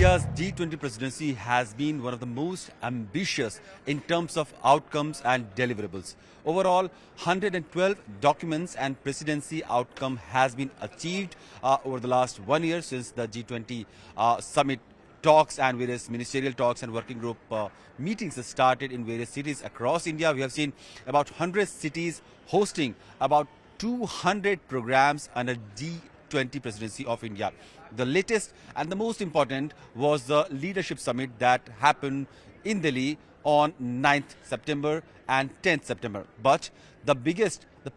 India's G20 presidency has been one of the most ambitious in terms of outcomes and deliverables. Overall, 112 documents and presidency outcome has been achieved over the last 1 year since the G20 Summit talks and various ministerial talks and working group meetings started in various cities across India. We have seen about 100 cities hosting about 200 programs under G20 presidency of India. The latest and the most important was the leadership summit that happened in Delhi on 9th September and 10th September. But the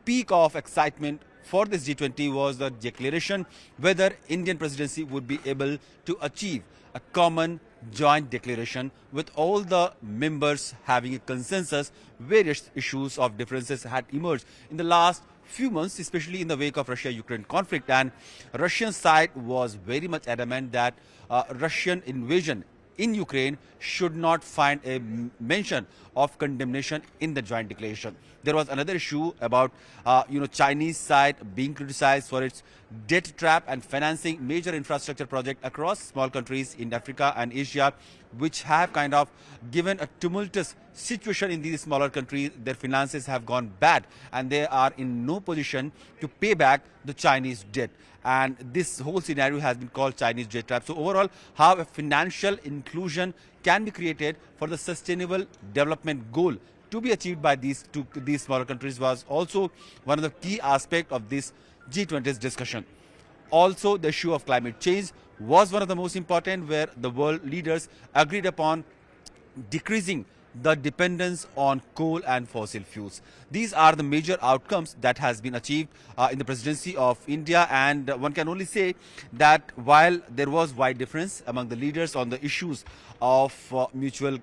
peak of excitement for this G20 was the declaration whether Indian presidency would be able to achieve a common joint declaration with all the members having a consensus. Various issues of differences had emerged in the last few months, especially in the wake of Russia-Ukraine conflict, and Russian side was very much adamant that Russian invasion in Ukraine should not find a mention of condemnation in the joint declaration. There was another issue about Chinese side being criticized for its debt trap and financing major infrastructure projects across small countries in Africa and Asia, which have kind of given a tumultuous situation in these smaller countries. Their finances have gone bad and they are in no position to pay back the Chinese debt. And this whole scenario has been called Chinese debt trap. So overall, how a financial inclusion can be created for the sustainable development goal to be achieved by these smaller countries was also one of the key aspects of this G20's discussion. Also, the issue of climate change was one of the most important, where the world leaders agreed upon decreasing the dependence on coal and fossil fuels. These are the major outcomes that has been achieved in the presidency of India, and one can only say that while there was wide difference among the leaders on the issues of mutual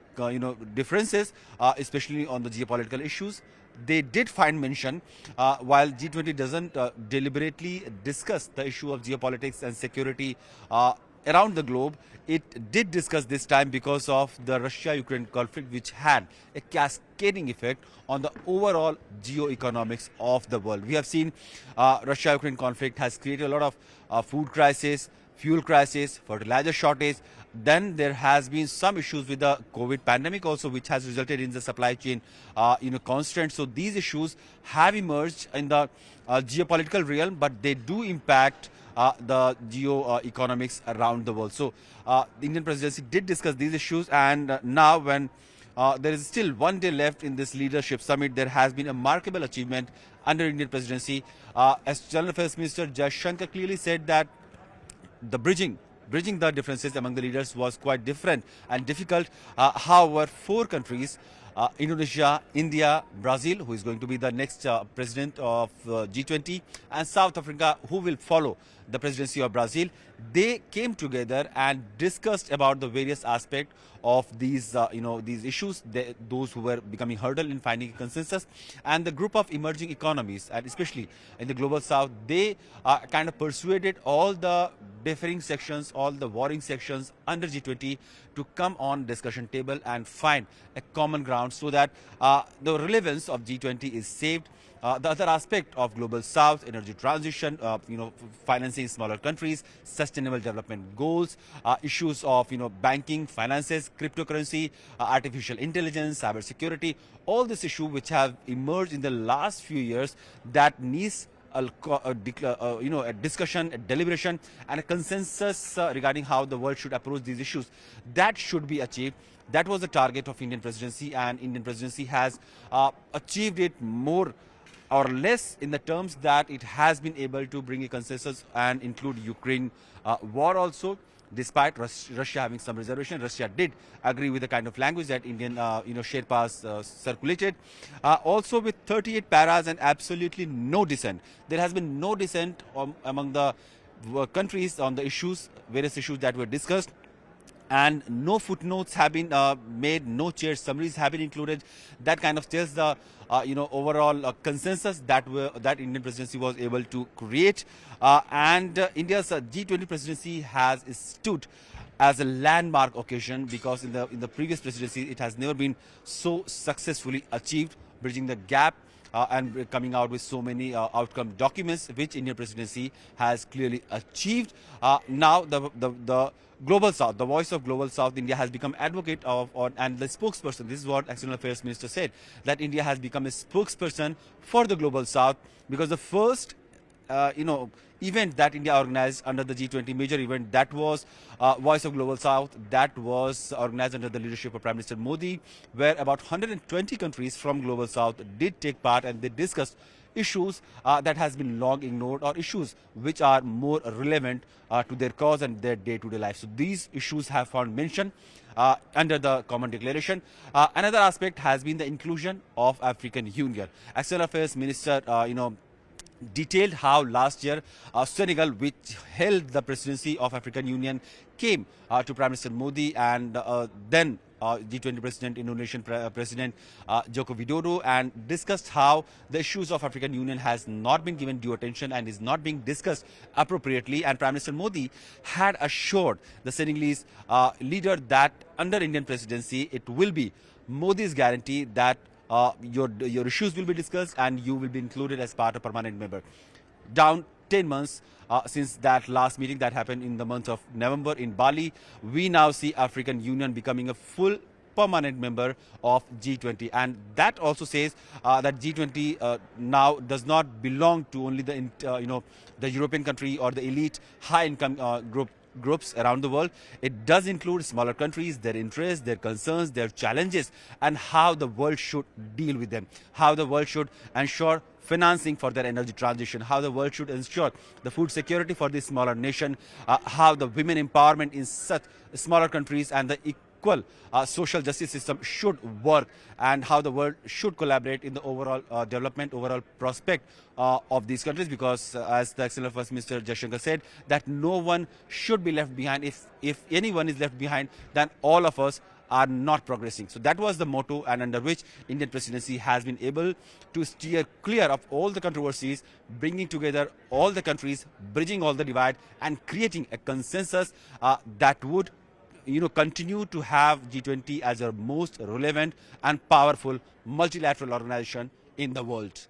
differences, especially on the geopolitical issues, they did find mention. While G20 doesn't deliberately discuss the issue of geopolitics and security around the globe, it did discuss this time because of the Russia-Ukraine conflict, which had a cascading effect on the overall geo-economics of the world. We have seen Russia-Ukraine conflict has created a lot of food crisis, fuel crisis, fertilizer shortage. Then there has been some issues with the COVID pandemic also, which has resulted in the supply chain constraints. So these issues have emerged in the geopolitical realm, but they do impact the geo-economics around the world. So the Indian presidency did discuss these issues, and now when there is still 1 day left in this leadership summit, there has been a remarkable achievement under Indian presidency. As General Affairs Minister Jaishankar clearly said that the bridging the differences among the leaders was quite different and difficult. However, 4 countries, Indonesia, India, Brazil, who is going to be the next president of G20, and South Africa, who will follow the presidency of Brazil, they came together and discussed about the various aspects of these these issues, those who were becoming hurdle in finding a consensus. And the group of emerging economies, and especially in the global south, they kind of persuaded all the differing sections, all the warring sections under G20 to come on discussion table and find a common ground, so that the relevance of G20 is saved. The other aspect of global south, energy transition, financing smaller countries, sustainable development goals, issues of banking, finances, cryptocurrency, artificial intelligence, cyber security, all these issues which have emerged in the last few years that needs a discussion, a deliberation, and a consensus regarding how the world should approach these issues. That should be achieved. That was the target of Indian presidency, and Indian presidency has achieved it more or less in the terms that it has been able to bring a consensus and include Ukraine war also. Despite Russia having some reservation, Russia did agree with the kind of language that Indian Sherpas circulated. Also with 38 paras and absolutely no dissent. There has been no dissent among the countries on the issues, various issues that were discussed. And no footnotes have been made, no chair summaries have been included. That kind of tells the overall consensus that Indian presidency was able to create. And India's G20 presidency has stood as a landmark occasion, because in the previous presidency it has never been so successfully achieved, bridging the gap and coming out with so many outcome documents, which Indian presidency has clearly achieved. Now the Global South, the voice of Global South, India has become advocate of and the spokesperson. This is what External Affairs Minister said, that India has become a spokesperson for the Global South, because the first event that India organized under the G20 major event, that was Voice of Global South, that was organized under the leadership of Prime Minister Modi, where about 120 countries from Global South did take part, and they discussed issues that has been long ignored, or issues which are more relevant to their cause and their day-to-day life. So these issues have found mention under the common declaration. Another aspect has been the inclusion of African Union. External Affairs Minister, detailed how last year Senegal, which held the presidency of African Union, came to Prime Minister Modi and then G20 President, Indonesian President Joko Widodo, and discussed how the issues of African Union has not been given due attention and is not being discussed appropriately. And Prime Minister Modi had assured the Senegalese leader that under Indian presidency, it will be Modi's guarantee that your issues will be discussed and you will be included as part of permanent member. Down 10 months since that last meeting that happened in the month of November in Bali, we now see African Union becoming a full permanent member of G20, and that also says that G20 now does not belong to only the European country or the elite high-income groups around the world. It does include smaller countries, their interests, their concerns, their challenges, and how the world should deal with them, how the world should ensure financing for their energy transition, how the world should ensure the food security for this smaller nation, how the women empowerment in such smaller countries and the equal social justice system should work, and how the world should collaborate in the overall development, overall prospect of these countries, because as the External Affairs Minister Jaishankar said, that no one should be left behind. If anyone is left behind, then all of us are not progressing. So that was the motto, and under which Indian presidency has been able to steer clear of all the controversies, bringing together all the countries, bridging all the divide, and creating a consensus that would continue to have G20 as a most relevant and powerful multilateral organization in the world.